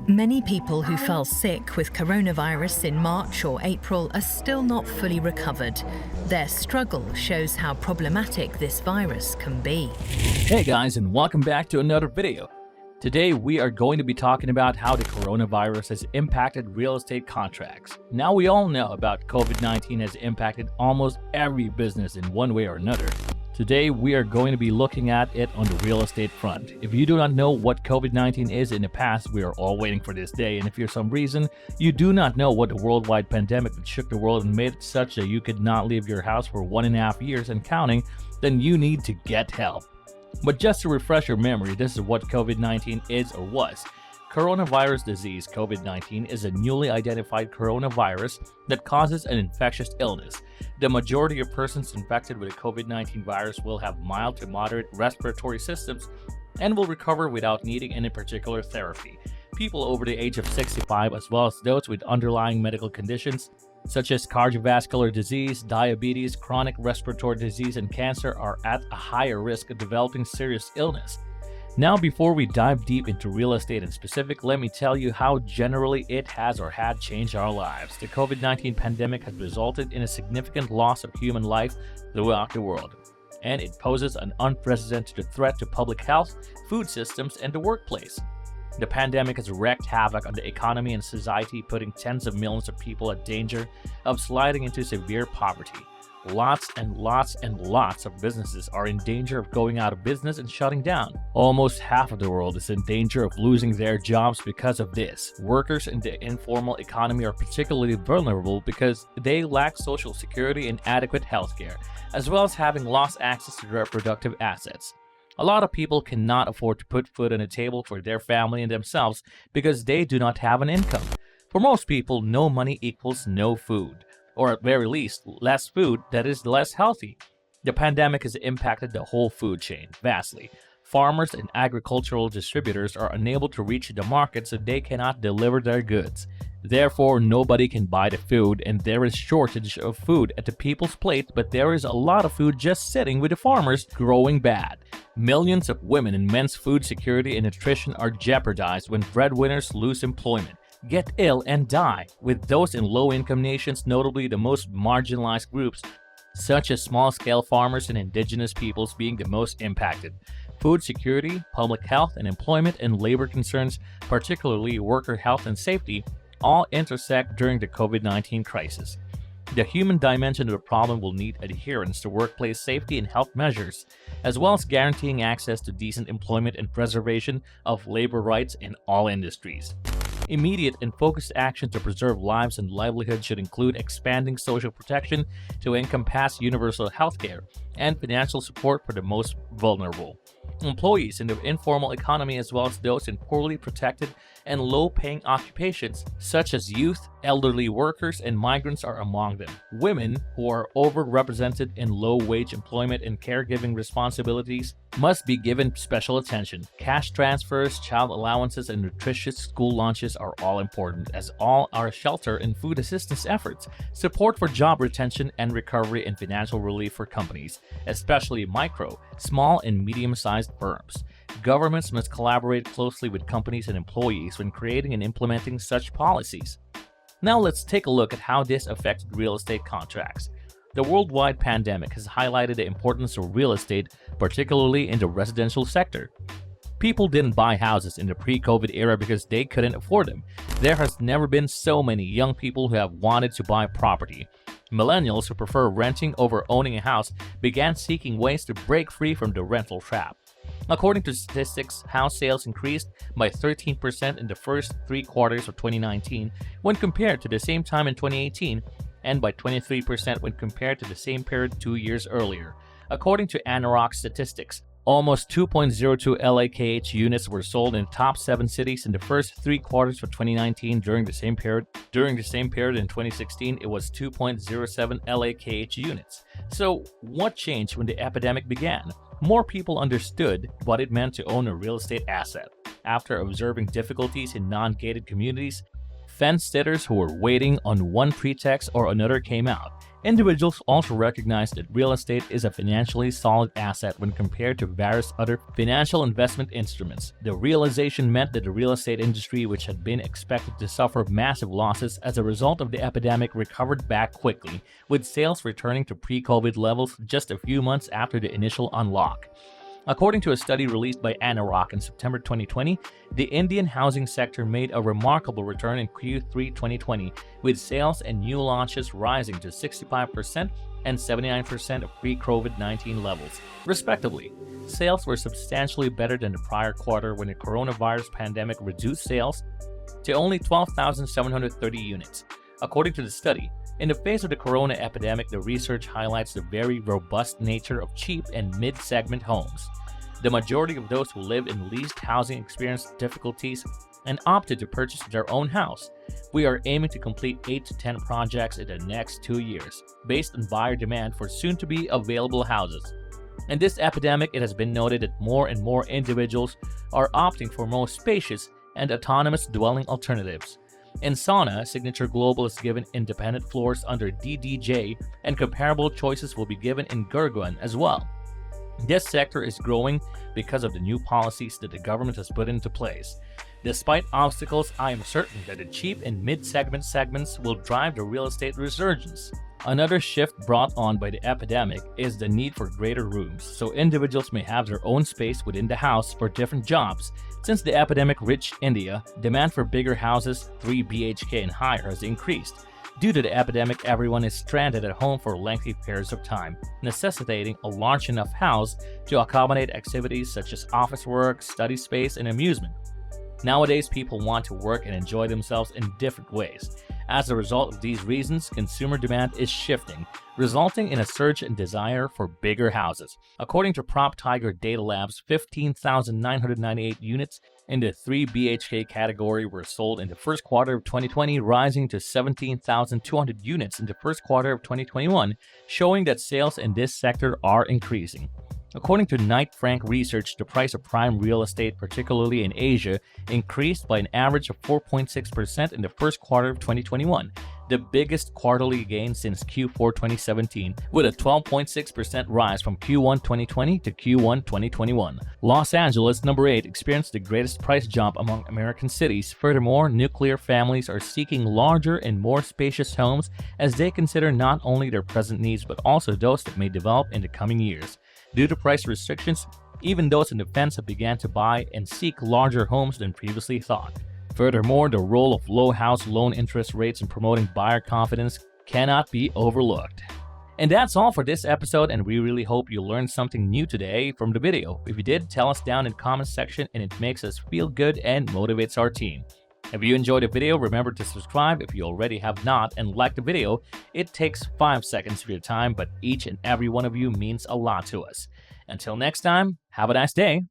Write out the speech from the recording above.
Many people who fell sick with coronavirus in March or April are still not fully recovered. Their struggle shows how problematic this virus can be. Hey guys, and welcome back to another video. Today we are going to be talking about how the coronavirus has impacted real estate contracts. Now we all know about COVID-19 has impacted almost every business in one way or another. Today we are going to be looking at it on the real estate front. If you do not know what COVID-19 is in the past, we are all waiting for this day. And if for some reason you do not know what the worldwide pandemic that shook the world and made it such that you could not leave your house for 1.5 years and counting, then you need to get help. But just to refresh your memory, this is what COVID-19 is or was. Coronavirus disease COVID-19 is a newly identified coronavirus that causes an infectious illness. The majority of persons infected with the COVID-19 virus will have mild to moderate respiratory symptoms and will recover without needing any particular therapy. People over the age of 65, as well as those with underlying medical conditions such as cardiovascular disease, diabetes, chronic respiratory disease, and cancer, are at a higher risk of developing serious illness. Now, before we dive deep into real estate in specific, let me tell you how generally it has or had changed our lives. The COVID-19 pandemic has resulted in a significant loss of human life throughout the world, and it poses an unprecedented threat to public health, food systems, and the workplace. The pandemic has wreaked havoc on the economy and society, putting tens of millions of people at danger of sliding into severe poverty. Lots and lots of businesses are in danger of going out of business and shutting down. Almost half of the world is in danger of losing their jobs because of this. Workers in the informal economy are particularly vulnerable because they lack social security and adequate health care, as well as having lost access to reproductive assets. A lot of people cannot afford to put food on the table for their family and themselves because they do not have an income. For most people, no money equals no food, or at very least, less food that is less healthy. The pandemic has impacted the whole food chain vastly. Farmers and agricultural distributors are unable to reach the market, so they cannot deliver their goods. Therefore, nobody can buy the food, and there is shortage of food at the people's plate, but there is a lot of food just sitting with the farmers, growing bad. Millions of women and men's food security and nutrition are jeopardized when breadwinners lose employment, get ill, and die, with those in low-income nations, notably the most marginalized groups, such as small-scale farmers and indigenous peoples, being the most impacted. Food security, public health, and employment and labor concerns, particularly worker health and safety, all intersect during the COVID-19 crisis. The human dimension of the problem will need adherence to workplace safety and health measures, as well as guaranteeing access to decent employment and preservation of labor rights in all industries. Immediate and focused action to preserve lives and livelihood should include expanding social protection to encompass universal health care and financial support for the most vulnerable. Employees in the informal economy, as well as those in poorly protected and low-paying occupations, such as youth, elderly workers, and migrants, are among them. Women, who are overrepresented in low-wage employment and caregiving responsibilities, must be given special attention. Cash transfers, child allowances, and nutritious school lunches are all important, as all are shelter and food assistance efforts. Support for job retention and recovery and financial relief for companies, especially micro, small, and medium-sized firms. Governments must collaborate closely with companies and employees when creating and implementing such policies. Now let's take a look at how this affected real estate contracts. The worldwide pandemic has highlighted the importance of real estate, particularly in the residential sector. People didn't buy houses in the pre-COVID era because they couldn't afford them. There has never been so many young people who have wanted to buy property. Millennials who prefer renting over owning a house began seeking ways to break free from the rental trap. According to statistics, house sales increased by 13% in the first 3 quarters of 2019 when compared to the same time in 2018, and by 23% when compared to the same period 2 years earlier. According to Anorak statistics, almost 2.02 LAKH units were sold in top 7 cities in the first 3 quarters of 2019 during the same period. During the same period in 2016, it was 2.07 LAKH units. So, what changed when the epidemic began? More people understood what it meant to own a real estate asset. After observing difficulties in non-gated communities, fence sitters who were waiting on one pretext or another came out. Individuals also recognize that real estate is a financially solid asset when compared to various other financial investment instruments. The realization meant that the real estate industry, which had been expected to suffer massive losses as a result of the epidemic, recovered back quickly, with sales returning to pre-COVID levels just a few months after the initial unlock. According to a study released by Anarock in September 2020, the Indian housing sector made a remarkable return in Q3 2020, with sales and new launches rising to 65% and 79% of pre-COVID-19 levels, respectively. Sales were substantially better than the prior quarter when the coronavirus pandemic reduced sales to only 12,730 units. According to the study, in the face of the corona epidemic, the research highlights the very robust nature of cheap and mid-segment homes. The majority of those who live in leased housing experienced difficulties and opted to purchase their own house. We are aiming to complete 8 to 10 projects in the next 2 years, based on buyer demand for soon-to-be available houses. In this epidemic, it has been noted that more and more individuals are opting for more spacious and autonomous dwelling alternatives. In Sana, Signature Global is given independent floors under DDJ, and comparable choices will be given in Gurgaon as well. This sector is growing because of the new policies that the government has put into place. Despite obstacles, I am certain that the cheap and mid-segment segments will drive the real estate resurgence. Another shift brought on by the epidemic is the need for greater rooms, so individuals may have their own space within the house for different jobs. Since the epidemic reached India, demand for bigger houses, 3 BHK and higher, has increased. Due to the epidemic, everyone is stranded at home for lengthy periods of time, necessitating a large enough house to accommodate activities such as office work, study space, and amusement. Nowadays, people want to work and enjoy themselves in different ways. As a result of these reasons, consumer demand is shifting, resulting in a surge in desire for bigger houses. According to PropTiger Data Labs, 15,998 units in the 3 BHK category were sold in the first quarter of 2020, rising to 17,200 units in the first quarter of 2021, showing that sales in this sector are increasing. According to Knight Frank research, the price of prime real estate, particularly in Asia, increased by an average of 4.6% in the first quarter of 2021, the biggest quarterly gain since Q4 2017, with a 12.6% rise from Q1 2020 to Q1 2021. Los Angeles, number 8, experienced the greatest price jump among American cities. Furthermore, nuclear families are seeking larger and more spacious homes as they consider not only their present needs but also those that may develop in the coming years. Due to price restrictions, even those in the fence have begun to buy and seek larger homes than previously thought. Furthermore, the role of low house loan interest rates in promoting buyer confidence cannot be overlooked. And that's all for this episode, and we really hope you learned something new today from the video. If you did, tell us down in the comments section, and it makes us feel good and motivates our team. If you enjoyed the video, remember to subscribe if you already have not, and like the video. It takes 5 seconds of your time, but each and every one of you means a lot to us. Until next time, have a nice day.